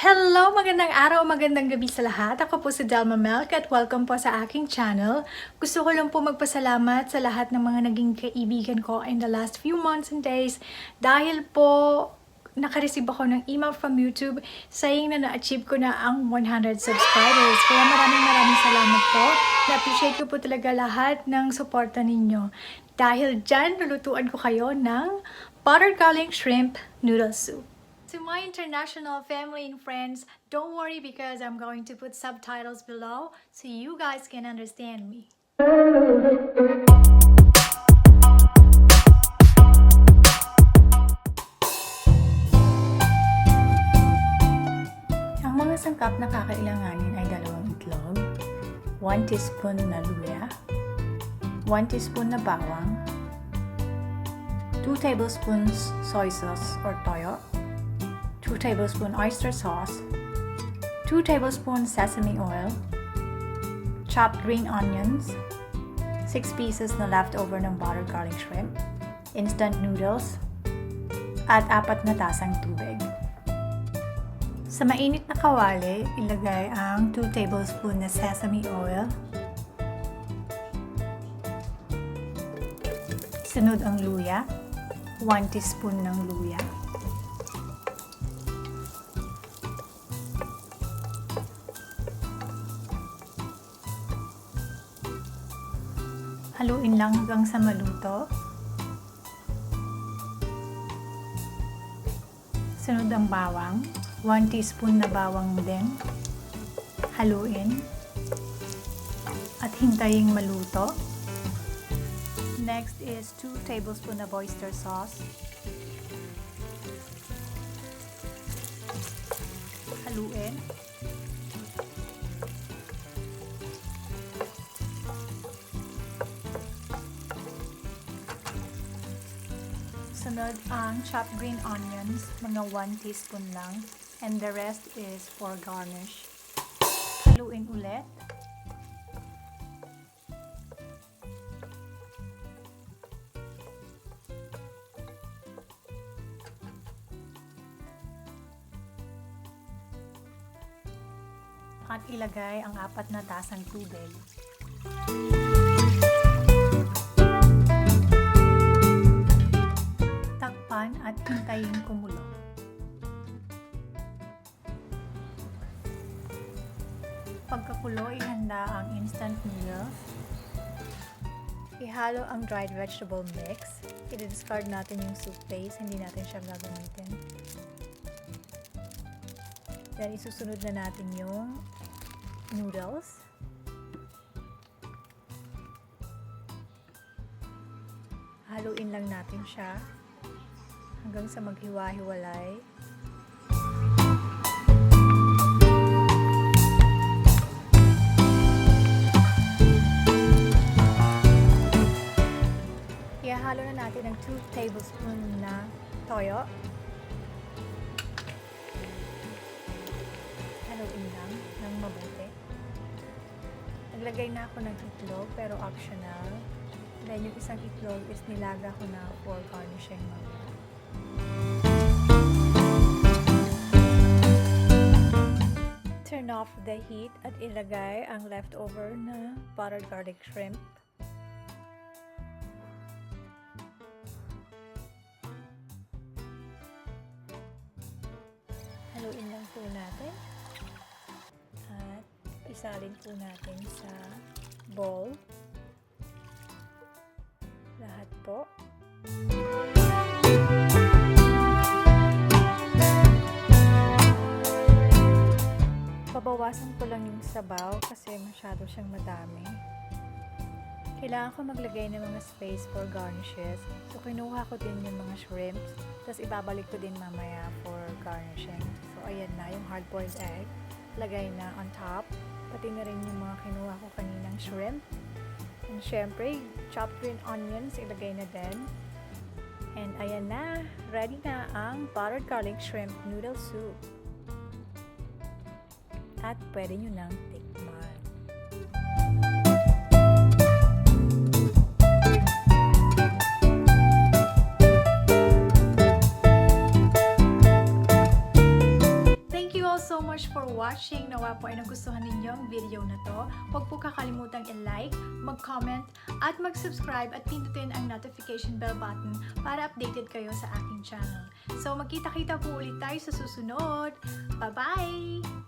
Hello! Magandang araw, magandang gabi sa lahat. Ako po si Delma Melk at welcome po sa aking channel. Gusto ko lang po magpasalamat sa lahat ng mga naging kaibigan ko in the last few months and days dahil po nakareceive ako ng email from YouTube saying na na-achieve ko na ang 100 subscribers. Kaya maraming salamat po. Na-appreciate ko po talaga lahat ng suporta ninyo. Dahil dyan, lulutuan ko kayo ng buttered garlic shrimp noodle soup. To my international family and friends, don't worry because I'm going to put subtitles below so you guys can understand me. Ang mga sangkap na kakailanganin ay 2 itlog, 1 teaspoon na luya, 1 teaspoon na bawang, 2 tablespoons soy sauce or toyo, 2 tablespoons oyster sauce, 2 tablespoons sesame oil, chopped green onions, 6 pieces na leftover ng buttered garlic shrimp, instant noodles, at 4 na tasang tubig. Sa mainit na kawali, ilagay ang 2 tablespoons na sesame oil, sunod ang luya, 1 teaspoon ng luya, haluin lang hanggang sa maluto. Sunod ang bawang, 1 teaspoon na bawang din. Haluin at hintayin maluto. Next is 2 tablespoons of oyster sauce. Haluin. Sunod ang chopped green onions, mga 1 teaspoon lang, and the rest is for garnish. Haluin ulit. At ilagay ang 4 na tasang tubig. At hintayin kumulo. Pagkakulo, ihanda ang instant noodles. Ihalo ang dried vegetable mix. I-discard natin yung soup base, hindi natin siya gagamitin. Then isusunod na natin yung noodles. Haluin lang natin siya hanggang sa maghiwa-hiwalay. Ihalo na natin ang 2 tablespoon na toyo. Haluin lang ng mabuti. Naglagay na ako ng itlog pero optional. Then yung isang itlog is nilaga ko na for garnishing mamaya. Turn off the heat at ilagay ang leftover na buttered garlic shrimp. Haluin lang po natin at isalin po natin sa bowl. Lahat po. Babawasan ko lang yung sabaw kasi masyado siyang madami. Kailangan ko maglagay ng mga space for garnishes. So, kinuha ko din yung mga shrimps. Tapos, ibabalik ko din mamaya for garnishing. So, ayan na yung hard-boiled egg. Lagay na on top. Pati na rin yung mga kinuha ko kaninang shrimp. And syempre, chopped green onions, ilagay na din. And ayan na, ready na ang buttered garlic shrimp noodle soup. At pwede nyo nang tikman. so much for watching. Nawa po ay nagustuhan ninyo ang video na to. Huwag po kakalimutang i-like, mag-comment, at mag-subscribe at pindutin ang notification bell button para updated kayo sa aking channel. So magkita-kita po ulit tayo sa susunod. Bye-bye!